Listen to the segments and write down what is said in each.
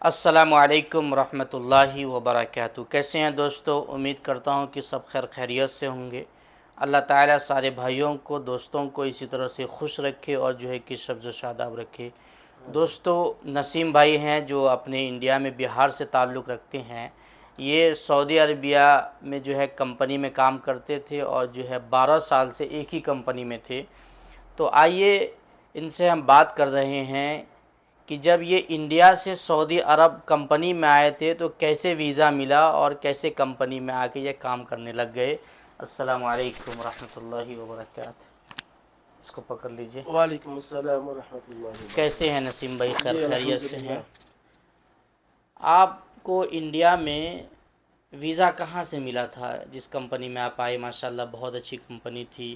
अस्सलामु अलैकुम रहमतुल्लाहि व बरकातुहू। कैसे हैं दोस्तों? उम्मीद करता हूं कि सब खैर खैरियत से होंगे। अल्लाह ताला सारे भाइयों को, दोस्तों को इसी तरह से खुश रखे और जो है कि सब्ज़ शादाब रखे। दोस्तों, नसीम भाई हैं जो अपने इंडिया में बिहार से ताल्लुक़ रखते हैं। ये सऊदी अरबिया में जो है कंपनी में काम करते थे और जो है 12 साल से एक ही कंपनी में थे। तो आइए इनसे हम बात कर रहे हैं कि जब ये इंडिया से सऊदी अरब कंपनी में आए थे तो कैसे वीज़ा मिला और कैसे कंपनी में आके ये काम करने लग गए। अस्सलामु अलैकुम रहमतुल्लाहि व बरकातुहू। इसको पकड़ लीजिए। वालेकुम अस्सलाम व रहमतुल्लाहि व कैसे हैं बरकातुहू। नसीम भाई? खैर जी खैरियत से हैं? अल्हम्दुलिल्लाह। आपको इंडिया में वीज़ा कहाँ से मिला था जिस कंपनी में आप आए? माशाल्लाह बहुत अच्छी कंपनी थी।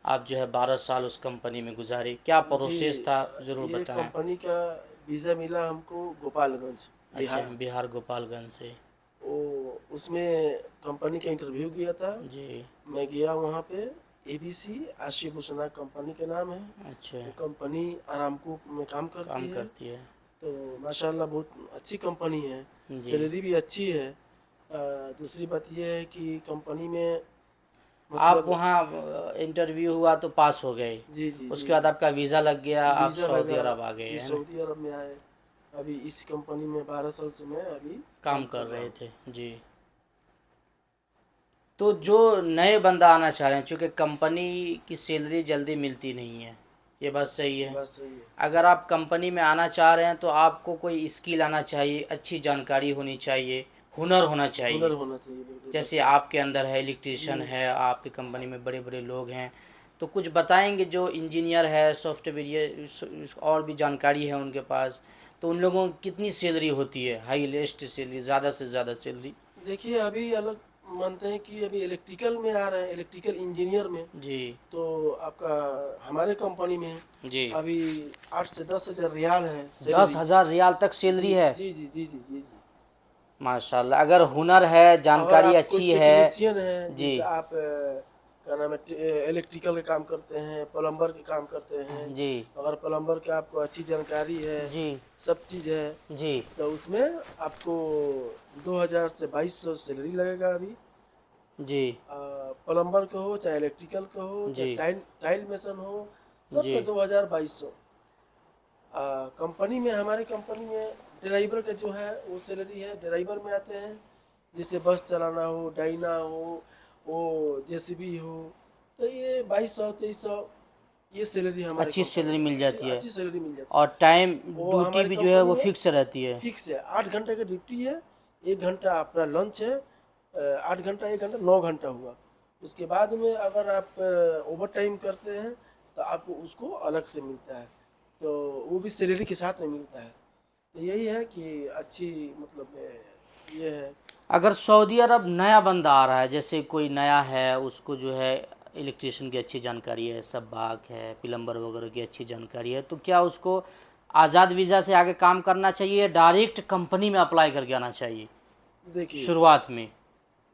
आप जो है 12 साल उस कंपनी में गुजारे, क्या जी प्रोसेस था ज़रूर ये बताएं। कंपनी का वीज़ा मिला हमको गोपालगंज अच्छा, बिहार। बिहार गोपालगंज से। वो उसमें कंपनी का इंटरव्यू किया था। जी। मैं गया वहाँ पे। एबीसी आशिफ हुसैन कंपनी का नाम है। अच्छा, वो कंपनी आरामको में काम काम करती है। करती है। तो माशाल्लाह बहुत अच्छी कंपनी है। जी। सैलरी भी अच्छी है। दूसरी बात यह है कि कंपनी में आप मतलब वहाँ इंटरव्यू हुआ तो पास हो गए, जी जी जी उसके बाद आपका वीज़ा लग गया, आप वीज़ा सऊदी लगा। अरब आ गए, जी है ना? सऊदी अरब में आए। अभी इस कंपनी में 12 साल से मैं अभी काम काम कर कर रहा रहे हूँ। थे। जी। तो जो नए बंदा आना चाह रहे हैं, चूँकि कंपनी की सैलरी जल्दी मिलती नहीं है, ये बात सही है। बस सही है। अगर आप कंपनी में आना चाह रहे हैं तो आपको कोई स्किल आना चाहिए, अच्छी जानकारी होनी चाहिए, हुनर होना हुनर चाहिए। होना चाहिए, बिल्कुल बस जैसे सही। आपके अंदर है, जी इलेक्ट्रीशियन है, आपकी कंपनी में बड़े बड़े लोग हैं। तो कुछ बताएंगे जो इंजीनियर है, सॉफ्टवेयर और भी जानकारी है उनके पास, तो उन लोगों की कितनी सैलरी होती है? हाईएस्ट सैलरी, ज़्यादा से ज़्यादा सैलरी? देखिए अभी अलग मानते हैं कि अभी इलेक्ट्रिकल में आ रहे हैं, इलेक्ट्रिकल इंजीनियर में। जी। तो आपका हमारे कंपनी में जी। अभी 8 से 10 हज़ार रियाल है दस सैलरी। हज़ार रियाल तक सैलरी जी है? जी जी जी जी जी जी। माशाल्लाह। अगर हुनर है, अगर जानकारी आप कोई अच्छी है। टेक्नीशियन है, जी। जैसे आप क्या नाम है, इलेक्ट्रिकल के काम करते हैं, प्लम्बर के काम करते हैं। जी। अगर प्लम्बर के आपको अच्छी जानकारी है, जी। सब चीज़ है, जी। तो उसमें आपको 2 हज़ार से 2200 सैलरी लगेगा अभी। जी। प्लम्बर का हो चाहे इलेक्ट्रिकल का हो चाहे जी। टाइल टाइल मेसन हो, जी। सबका 2 हज़ार 2200। कंपनी में, हमारे कंपनी में ड्राइवर का जो है वो सैलरी है। ड्राइवर में आते हैं, जैसे बस चलाना हो, डाइना हो, वो जेसीबी हो, तो ये 2200 2300 ये सैलरी हमारे अच्छी कंपनी सैलरी में मिल अच्छी जाती है अच्छी सैलरी मिल जाती और टाइम है। वो ड्यूटी हमारी भी जो है कंपनी वो में फिक्स रहती है। फिक्स है। 8 घंटे की ड्यूटी है। 1 घंटा अपना लंच है। 8 घंटा 1 घंटा 9 घंटा हुआ। उसके बाद में अगर आप ओवर टाइम करते हैं तो आपको उसको अलग से मिलता है। तो वो भी सैलरी के साथ में मिलता है। तो यही है कि अच्छी मतलब ये है। अगर सऊदी अरब नया बंदा आ रहा है, जैसे कोई नया है, उसको जो है इलेक्ट्रिशियन की अच्छी जानकारी है, सब्बाक है, प्लम्बर वगैरह की अच्छी जानकारी है, तो क्या उसको आज़ाद वीज़ा से आगे काम करना चाहिए या डायरेक्ट कंपनी में अप्लाई करके आना चाहिए देखिए शुरुआत में?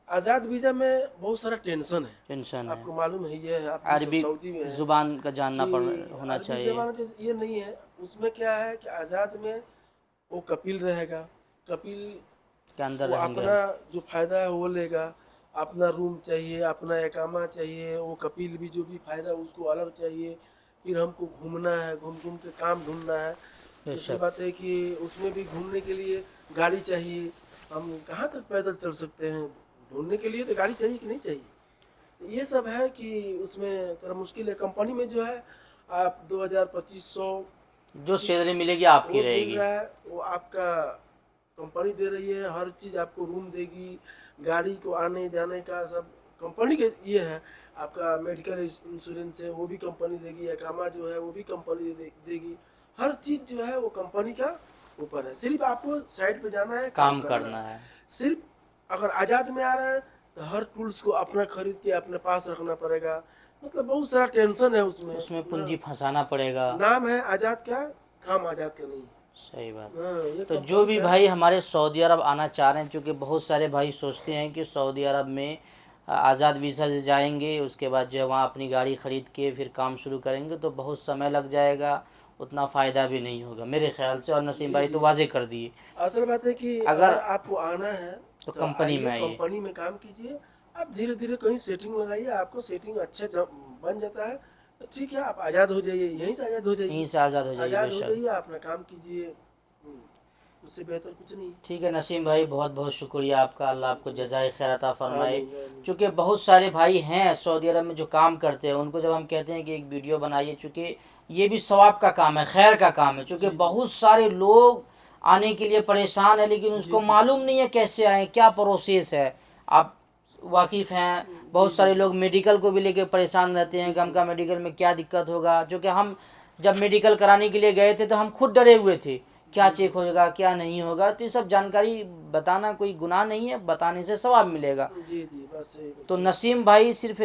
आज़ाद वीज़ा में बहुत सारा टेंशन है। टेंशन है। आपको मालूम है, ये है, आप भी अरबी सऊदी में है, ज़ुबान का जानना कि पड़ होना अरबी चाहिए। ज़बान के ये नहीं है। उसमें क्या है कि आज़ाद में वो कपिल रहेगा। कपिल के अंदर वो रहेंगे अपना हम। जो फायदा है वो लेगा। अपना रूम चाहिए, अपना एकामा चाहिए, वो कपिल भी जो भी फायदा उसको अलग चाहिए। फिर हमको घूमना है, घूम घूम के काम ढूंढना है। दूसरी बेशक। बात है कि उसमें भी घूमने के लिए गाड़ी चाहिए। हम कहाँ तक पैदल चल सकते हैं? ढूंढने के लिए तो गाड़ी चाहिए कि नहीं चाहिए? ये सब है कि उसमें थोड़ा मुश्किल है। कंपनी में जो है आप 2000 2500 जो की सैलरी मिलेगी आपकी वो मिल रहेगी। रहा है। वो आपका कंपनी दे रही है, हर चीज़ आपको, रूम देगी, गाड़ी को आने जाने का सब कंपनी के ये है। आपका मेडिकल इंश्योरेंस है वो भी कंपनी देगी, अकामा जो है वो भी कंपनी देगी। हर चीज़ जो है वो कंपनी का ऊपर है। सिर्फ आपको साइड पे जाना है, काम काम करना करना है। है। सिर्फ अगर आज़ाद में आ रहा है तो हर टूल्स को अपना खरीद के अपने पास रखना पड़ेगा। मतलब बहुत सारा टेंशन है उसमें उसमें ना। पूंजी फंसाना पड़ेगा। नाम है आज़ाद का, काम आज़ाद का नहीं। सही बात। हाँ, ये तो जो कंपनी भी का। भाई हमारे सऊदी अरब आना चाह रहे हैं, क्योंकि बहुत सारे भाई सोचते हैं कि सऊदी अरब में आज़ाद वीज़ा से जाएंगे, उसके बाद जो है वहाँ अपनी गाड़ी ख़रीद के फिर काम शुरू करेंगे तो बहुत समय लग जाएगा, उतना फ़ायदा भी नहीं होगा मेरे ख्याल से। और नसीम जी भाई जी तो जी। वाजे कर दिए। असल बात है कि अगर अगर आपको आना है तो तो कंपनी आइए, में आइए। कंपनी में काम कीजिए। आप धीरे धीरे कहीं सेटिंग लगाइए, आपको सेटिंग अच्छा बन जाता है तो ठीक है, आप आज़ाद हो जाइए, यहीं से आज़ाद हो यहीं जाइए। से आज़ाद हो जाइए आज़ाद हो बेशक। जाइए, अपना काम कीजिए। उससे बेहतर कुछ नहीं। ठीक है नसीम भाई, बहुत बहुत शुक्रिया आपका, अल्लाह आपको जी, जज़ाए खैर अता फरमाए। आमीन आमीन। चूँकि बहुत सारे भाई हैं सऊदी अरब में जो काम करते हैं, उनको जब हम कहते हैं कि एक वीडियो बनाइए, चूँकि ये भी सवाब का काम है, खैर का काम है, चूँकि जी जी बहुत सारे लोग आने के लिए परेशान है लेकिन जी उसको जी मालूम नहीं है कैसे आएँ, क्या प्रोसेस है। आप वाकिफ़ हैं, जी बहुत जी सारे लोग मेडिकल को भी लेके परेशान रहते हैं जी कि जी हमका मेडिकल में क्या दिक्कत होगा। चूँकि हम जब मेडिकल कराने के लिए गए थे तो हम खुद डरे हुए थे, क्या जी जी चेक होगा क्या नहीं होगा। तो ये सब जानकारी बताना कोई गुनाह नहीं है, बताने से सवाब मिलेगा। जी जी, बस सही तो बिल्कुल। नसीम भाई सिर्फ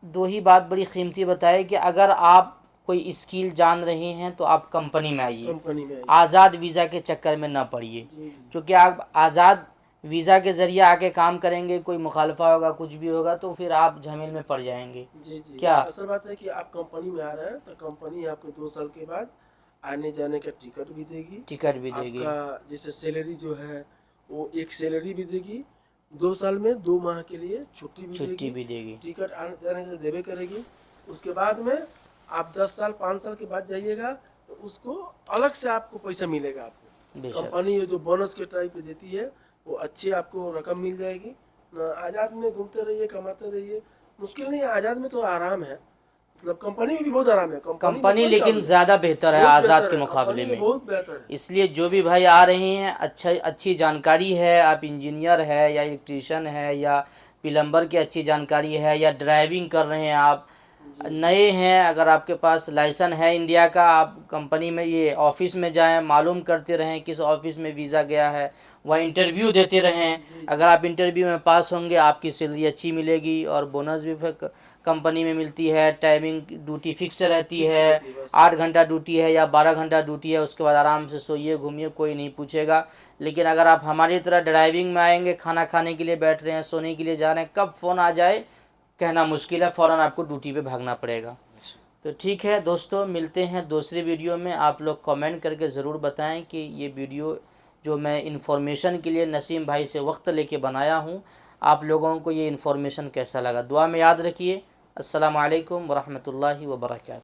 दो ही बात बड़ी कीमती बताए कि अगर आप कोई स्किल जान रहे हैं तो आप कंपनी में आइए, कंपनी में आइए। आज़ाद वीज़ा के चक्कर में ना पड़िए। जी जी क्योंकि आप आज़ाद वीज़ा के ज़रिए आके काम करेंगे, कोई मुखालफा होगा कुछ भी होगा तो फिर आप झमेल में पड़ जाएंगे। जी जी। क्या असल बात है कि आप कंपनी में आ रहे हैं तो कंपनी आपको 2 साल के बाद आने जाने का टिकट भी देगी। टिकट भी देगी, आपका जैसे सैलरी जो है वो एक सैलरी भी देगी। 2 साल में 2 माह के लिए छुट्टी भी छुट्टी देगी। भी देगी। टिकट आने जाने का देवे करेगी। उसके बाद में आप 10 साल 5 साल के बाद जाइएगा तो उसको अलग से आपको पैसा मिलेगा। आपको बेशक। कंपनी जो बोनस के टाइप पे देती है वो अच्छी आपको रकम मिल जाएगी। आज़ाद में घूमते रहिए, कमाते रहिए। मुश्किल नहीं है, आज़ाद में तो आराम है। मतलब कंपनी में भी बहुत आराम है, कंपनी में कंपनी कोई काम लेकिन नहीं। ज़्यादा बेहतर है बहुत आज़ाद बेहतर के है, मुकाबले कंपनी में में। बहुत बेहतर है। इसलिए जो भी भाई आ रहे हैं, अच्छा अच्छी जानकारी है, आप इंजीनियर है या इलेक्ट्रीशियन है या प्लम्बर की अच्छी जानकारी है या ड्राइविंग कर रहे हैं, आप जी जी नए हैं, अगर आपके पास लाइसेंस है इंडिया का, आप कंपनी में ये ऑफिस में जाएं, मालूम करते रहें किस ऑफिस में वीज़ा गया है, वह इंटरव्यू देते रहें। जी अगर जी आप इंटरव्यू में पास होंगे आपकी सैलरी अच्छी मिलेगी और बोनस भी फिर कंपनी में मिलती है। टाइमिंग ड्यूटी फिक्स रहती फिक्स है, रहती है, बस 8 घंटा ड्यूटी है या 12 घंटा ड्यूटी है, उसके बाद आराम से सोइए घूमिए, कोई नहीं पूछेगा। लेकिन अगर आप हमारी तरह ड्राइविंग में आएंगे, खाना खाने के लिए बैठ रहे हैं, सोने के लिए जा रहे हैं, कब फ़ोन आ जाए कहना मुश्किल है, फ़ौरन आपको ड्यूटी पे भागना पड़ेगा। तो ठीक है दोस्तों, मिलते हैं दूसरी वीडियो में। आप लोग कमेंट करके ज़रूर बताएं कि ये वीडियो जो मैं इन्फॉर्मेशन के लिए नसीम भाई से वक्त लेके बनाया हूँ, आप लोगों को ये इन्फॉर्मेशन कैसा लगा। दुआ में याद रखिए। अस्सलामु अलैकुम वरहमतुल्लाहि वबरकातुहू।